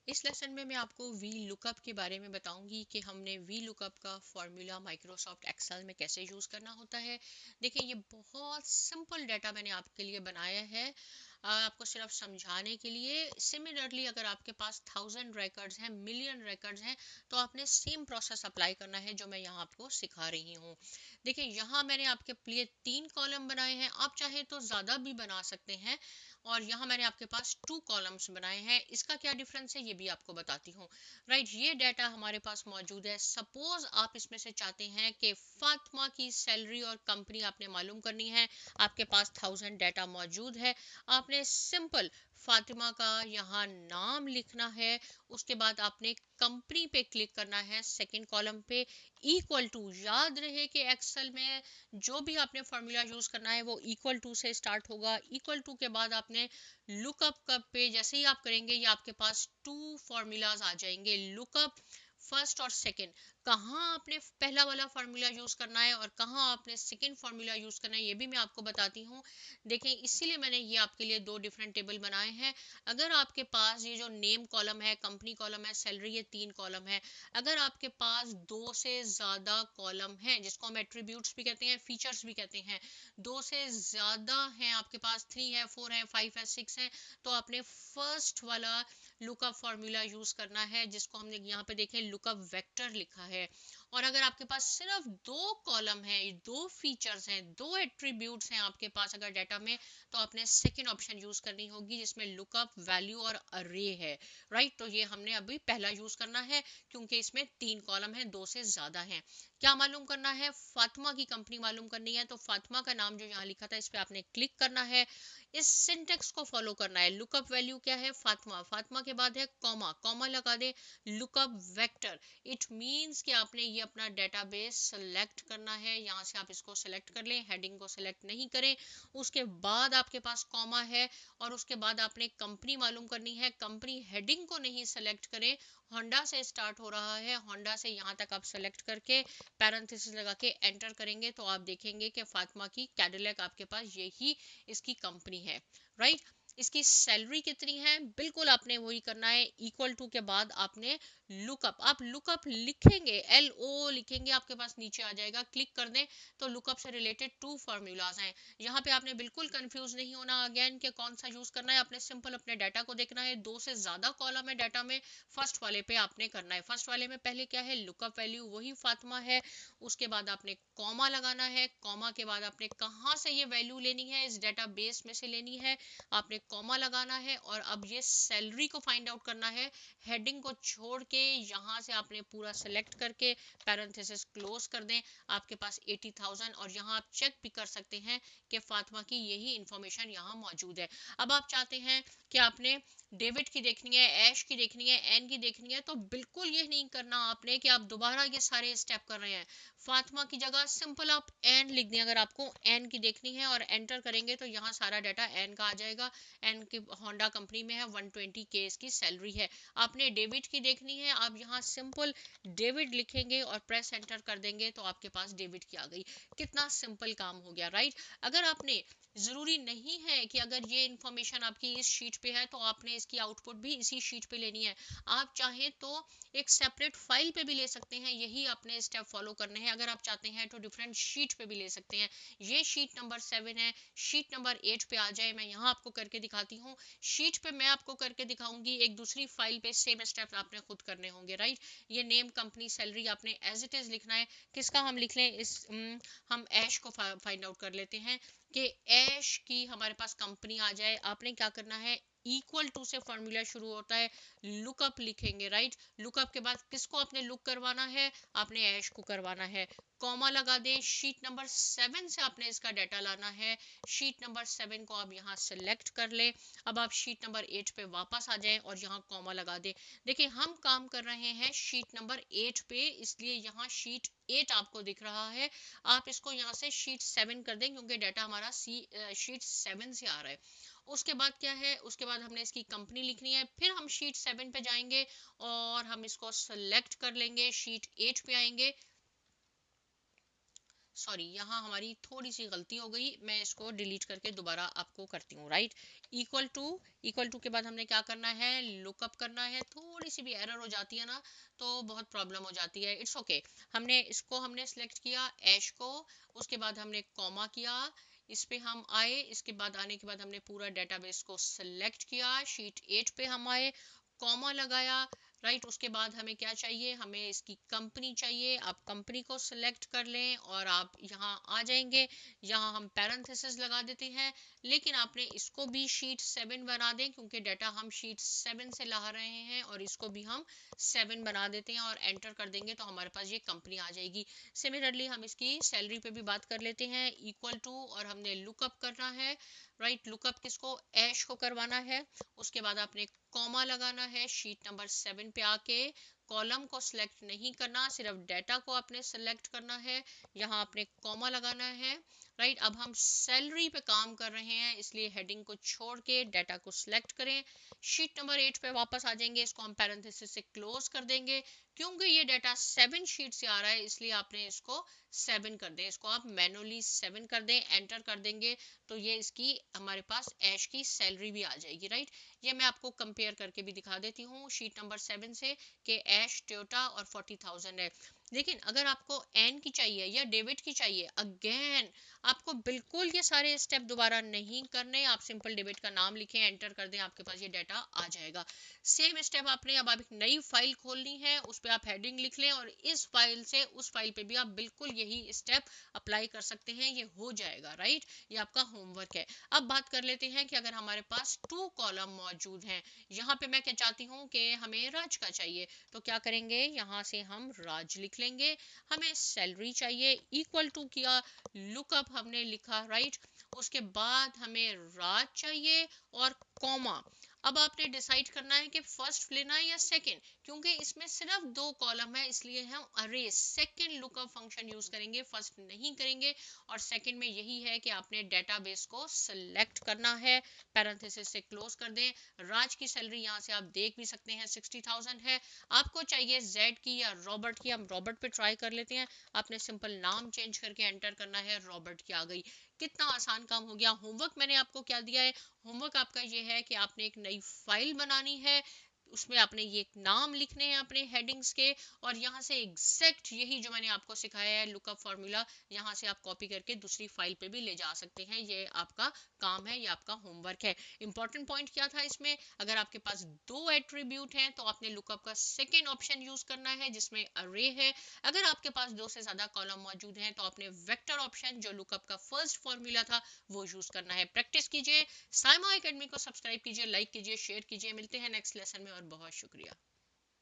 इस लेसन में मैं आपको वी लुकअप के बारे में बताऊंगी कि हमने वी लुकअप का फॉर्मूला माइक्रोसॉफ्ट एक्सेल में कैसे यूज़ करना होता है। देखिए, ये बहुत सिंपल डाटा मैंने आपके लिए बनाया है, आपको सिर्फ समझाने के लिए। सिमिलरली अगर आपके पास 1000 रिकॉर्ड्स हैं, मिलियन रिकॉर्ड्स हैं, तो आपने सेम प्रोसेस अप्लाई करना है जो मैं यहाँ आपको सिखा रही हूँ। देखिए, यहाँ मैंने आपके लिए 3 कॉलम बनाए हैं, आप चाहे तो ज़्यादा भी बना सकते हैं। और यहाँ मैंने आपके पास 2 कॉलम्स बनाए हैं। इसका क्या डिफरेंस है ये भी आपको बताती हूँ। राइट, ये डाटा हमारे पास मौजूद है। सपोज आप इसमें से चाहते हैं कि फातिमा की सैलरी और कंपनी आपने मालूम करनी है। आपके पास 1000 डाटा मौजूद है। आपने सिंपल फातिमा का यहाँ नाम लिखना है। उसके बाद आपने कंपनी पे क्लिक करना है, सेकंड कॉलम पे। इक्वल टू, याद रहे कि एक्सेल में जो भी आपने फॉर्मूला यूज करना है वो इक्वल टू से स्टार्ट होगा। इक्वल टू के बाद आपने लुकअप का पे जैसे ही आप करेंगे ये आपके पास 2 फॉर्मूलाज आ जाएंगे, लुकअप फर्स्ट और सेकंड। कहाँ आपने पहला वाला फार्मूला यूज करना है और कहाँ आपने सेकंड फार्मूला यूज करना है ये भी मैं आपको बताती हूँ। देखें, इसीलिए मैंने ये आपके लिए 2 डिफरेंट टेबल बनाए हैं। अगर आपके पास ये जो नेम कॉलम है, कंपनी कॉलम है, सैलरी, ये 3 कॉलम है। अगर आपके पास 2 से ज़्यादा कॉलम हैं, जिसको हम एट्रीब्यूट्स भी कहते हैं, फीचर्स भी कहते हैं, 2 से ज़्यादा हैं आपके पास, 3 है, 4 है, 5 है, 6 है, तो आपने फर्स्ट वाला लुकअप फॉर्मूला यूज करना है, जिसको हमने यहाँ पे देखें लुकअप वेक्टर लिखा है। और अगर आपके पास सिर्फ 2 कॉलम है, 2 फीचर्स हैं, 2 एट्रीब्यूट्स हैं आपके पास अगर डाटा में, तो आपने सेकेंड ऑप्शन यूज करनी होगी जिसमें लुकअप वैल्यू और अरे है। राइट, तो ये हमने अभी पहला यूज करना है क्योंकि इसमें 3 कॉलम है, 2 से ज़्यादा है। क्या मालूम करना है? फातिमा की कंपनी मालूम करनी है, तो फातिमा का नाम जो यहाँ लिखा था इस पे आपने क्लिक करना है। इस सिंटेक्स को फॉलो करना है। लुकअप वैल्यू क्या है? फातिमा। फातिमा के बाद है कॉमा, कॉमा लगा दे, लुकअप वेक्टर। इट मींस कि आपने ये अपना डेटाबेस सेलेक्ट करना है। यहाँ से आप इसको सेलेक्ट कर लें, हेडिंग को सेलेक्ट नहीं करें। उसके बाद आपके पास कॉमा है और उसके बाद आपने कंपनी मालूम करनी है। कंपनी हेडिंग को नहीं सेलेक्ट करें, होंडा से स्टार्ट हो रहा है, होंडा से यहाँ तक आप सेलेक्ट करके पैरेंथेसिस लगा के एंटर करेंगे तो आप देखेंगे कि फातिमा की कैडिलैक आपके पास यही इसकी कंपनी है। राइट, इसकी सैलरी कितनी है? बिल्कुल आपने वही करना है। इक्वल टू के बाद आपने लुकअप, आप लुकअप लिखेंगे, LO लिखेंगे, आपके पास नीचे आ जाएगा। क्लिक कर दें तो लुकअप से रिलेटेड 2 फॉर्मूलाज हैं। यहाँ पे आपने बिल्कुल कंफ्यूज नहीं होना अगेन कि कौन सा यूज करना है। आपने सिंपल अपने डाटा को देखना है। 2 से ज़्यादा कॉलम है डाटा में, फर्स्ट वाले पे आपने करना है। फर्स्ट वाले में पहले क्या है? लुकअप वैल्यू, वही फातिमा है। उसके बाद आपने कॉमा लगाना है। कॉमा के बाद आपने कहाँ से ये वैल्यू लेनी है? इस डाटा बेस में से लेनी है, आपने कॉमा लगाना है। और अब ये सैलरी को फाइंड आउट करना है। हेडिंग को छोड़ के यहाँ से आपने पूरा सेलेक्ट करके पैरेंथेसिस क्लोज कर दें। आपके पास 80,000, और यहाँ आप चेक भी कर सकते हैं कि फातिमा की यही इंफॉर्मेशन यहाँ मौजूद है। अब आप चाहते हैं कि आपने डेविड की देखनी है, ऐश की देखनी है, एन की देखनी है, तो बिल्कुल ये नहीं करना आपने कि आप दोबारा ये सारे स्टेप कर रहे हैं। फातिमा की जगह सिंपल आप एन लिख दें। अगर आपको एन की देखनी है और एंटर करेंगे तो यहाँ सारा डाटा एन का आ जाएगा। एन की होंडा कंपनी में है, 120K इसकी सैलरी है। आपने डेविड की देखनी है, आप यहाँ सिंपल डेविड लिखेंगे और प्रेस एंटर कर देंगे तो आपके पास डेविड की आ गई। कितना सिंपल काम हो गया, राइट। अगर आपने, जरूरी नहीं है कि अगर ये इंफॉर्मेशन आपकी इस शीट पे है तो आपने इसकी आउटपुट भी इसी शीट पे लेनी है। आप चाहें तो एक सेपरेट फाइल पे भी ले सकते हैं, यही अपने स्टेप फॉलो करने हैं। अगर आप चाहते हैं तो डिफरेंट शीट पे भी ले सकते हैं। ये शीट नंबर 7 है, शीट नंबर 8 पे आ जाए, मैं यहाँ आपको करके दिखाती हूँ। शीट पे मैं आपको करके दिखाऊंगी, एक दूसरी फाइल पे सेम स्टेप आपने खुद करने होंगे, राइट। ये नेम, कंपनी, सैलरी आपने एज इट इज लिखना है। किसका हम लिख लें? हम ऐश को फाइंड आउट कर लेते हैं कि ऐश की हमारे पास कंपनी आ जाए। आपने क्या करना है? इक्वल टू से फॉर्मूला शुरू होता है, लुकअप लिखेंगे, राइट। लुकअप के बाद किसको आपने लुक करवाना है? आपने ऐश को करवाना है। कॉमा लगा दें। शीट नंबर 7 से आपने इसका डाटा लाना है। शीट नंबर 7 को आप यहाँ सेलेक्ट कर लें। अब आप शीट नंबर 8 पे वापस आ जाएं और यहाँ कॉमा लगा दें। देखिए, हम काम कर रहे हैं शीट नंबर 8 पे, इसलिए यहाँ शीट 8 आपको दिख रहा है। आप इसको यहाँ से शीट 7 कर दें क्योंकि डाटा हमारा शीट 7 से आ रहा है। उसके बाद क्या है? उसके बाद हमने इसकी कंपनी लिखनी है। फिर हम शीट 7 पे जाएंगे और हम इसको सेलेक्ट कर लेंगे, शीट 8 पे आएंगे। सॉरी, यहाँ हमारी थोड़ी सी गलती हो गई, मैं इसको डिलीट करके दोबारा आपको करती हूँ, राइट। इक्वल टू के बाद हमने क्या करना है, लुकअप करना है। थोड़ी सी भी एरर हो जाती है ना तो बहुत प्रॉब्लम हो जाती है, इट्स ओके। हमने सिलेक्ट किया ऐश को, उसके बाद हमने कॉमा किया, इस पे हम आए, इसके बाद आने के बाद हमने पूरा डेटाबेस को सिलेक्ट किया, शीट 8 पे हम आए, कॉमा लगाया, राइट। उसके बाद हमें क्या चाहिए, हमें इसकी कंपनी चाहिए। आप कंपनी को सिलेक्ट कर लें और आप यहाँ आ जाएंगे। यहाँ हम पैरेंथेसिस लगा देते हैं, लेकिन आपने इसको भी शीट 7 बना दें क्योंकि डाटा हम शीट 7 से ला रहे हैं, और इसको भी हम 7 बना देते हैं और एंटर कर देंगे तो हमारे पास ये कंपनी आ जाएगी। सिमिलरली हम इसकी सैलरी पे भी बात कर लेते हैं, इक्वल टू, और हमने लुकअप करना है, राइट। लुकअप किसको, ऐश को करवाना है। उसके बाद आपने कॉमा लगाना है, शीट नंबर 7 पे आके कॉलम को सिलेक्ट नहीं करना, सिर्फ डेटा को आपने सिलेक्ट करना है, यहाँ आपने कॉमा लगाना है, राइट। अब हम सैलरी पे काम कर रहे हैं इसलिए हेडिंग को छोड़ के डेटा को सिलेक्ट करें, शीट नंबर 8 पे वापस आ जाएंगे, इसको हम पैरेंथेसिस से क्लोज कर देंगे। क्योंकि ये डाटा 7 शीट से आ रहा है इसलिए आपने इसको 7 कर दें, इसको आप मैनुअली 7 कर दें, एंटर कर देंगे तो ये इसकी हमारे पास ऐश की सैलरी भी आ जाएगी, राइट। ये मैं आपको कंपेयर करके भी दिखा देती हूँ शीट नंबर 7 से कि ऐश, टोयोटा और 40,000 है। लेकिन अगर आपको एन की चाहिए या डेविड की चाहिए, अगेन आपको बिल्कुल ये सारे स्टेप दोबारा नहीं करने, आप सिंपल डेबिट का नाम लिखें, एंटर कर दें, आपके पास ये डाटा आ जाएगा। सेम स्टेप आपने, अब आप एक नई फाइल खोलनी है, उस पर आप हेडिंग लिख लें और इस फाइल से उस फाइल पे भी आप बिल्कुल यही स्टेप अप्लाई कर सकते हैं, ये हो जाएगा, राइट। ये आपका होमवर्क है। अब बात कर लेते हैं कि अगर हमारे पास 2 कॉलम मौजूद हैं, यहाँ पे मैं क्या चाहती हूँ कि हमें राज का चाहिए, तो क्या करेंगे, यहाँ से हम राज लिख लेंगे। हमें सैलरी चाहिए, इक्वल टू किया, लुकअप हमने लिखा, राइट। उसके बाद हमें राज चाहिए और कॉमा। अब आपने डिसाइड करना है कि फर्स्ट लेना है या सेकंड, क्योंकि इसमें सिर्फ 2 कॉलम है इसलिए हम अरे सेकंड लुकअप फंक्शन यूज करेंगे, फर्स्ट नहीं करेंगे। और सेकंड में यही है कि आपने डेटाबेस को सिलेक्ट करना है, पैरेंथेसिस से क्लोज कर दें। राज की सैलरी यहाँ से आप देख भी सकते हैं 60,000 है। आपको चाहिए जेड की या रॉबर्ट की, हम रॉबर्ट पे ट्राई कर लेते हैं। आपने सिंपल नाम चेंज करके एंटर करना है, रॉबर्ट की आ गई। कितना आसान काम हो गया। होमवर्क मैंने आपको क्या दिया है, होमवर्क आपका ये है कि आपने एक नई फाइल बनानी है, उसमें आपने ये नाम लिखने हैं अपने हेडिंग्स के, और यहाँ से एग्जैक्ट यही जो मैंने आपको सिखाया है लुकअप फॉर्मूला, यहाँ से आप कॉपी करके दूसरी फाइल पे भी ले जा सकते हैं। ये आपका काम है, ये आपका होमवर्क है। इंपॉर्टेंट पॉइंट क्या था इसमें, अगर आपके पास 2 एट्रीब्यूट हैं तो आपने लुकअप का सेकेंड ऑप्शन यूज करना है जिसमें अरे है। अगर आपके पास 2 से ज्यादा कॉलम मौजूद हैं तो आपने वेक्टर ऑप्शन जो लुकअप का फर्स्ट फॉर्मूला था वो यूज करना है। प्रैक्टिस कीजिए, साइमा एकेडमी को सब्सक्राइब कीजिए, लाइक कीजिए, शेयर कीजिए। मिलते हैं नेक्स्ट लेसन में और बहुत शुक्रिया।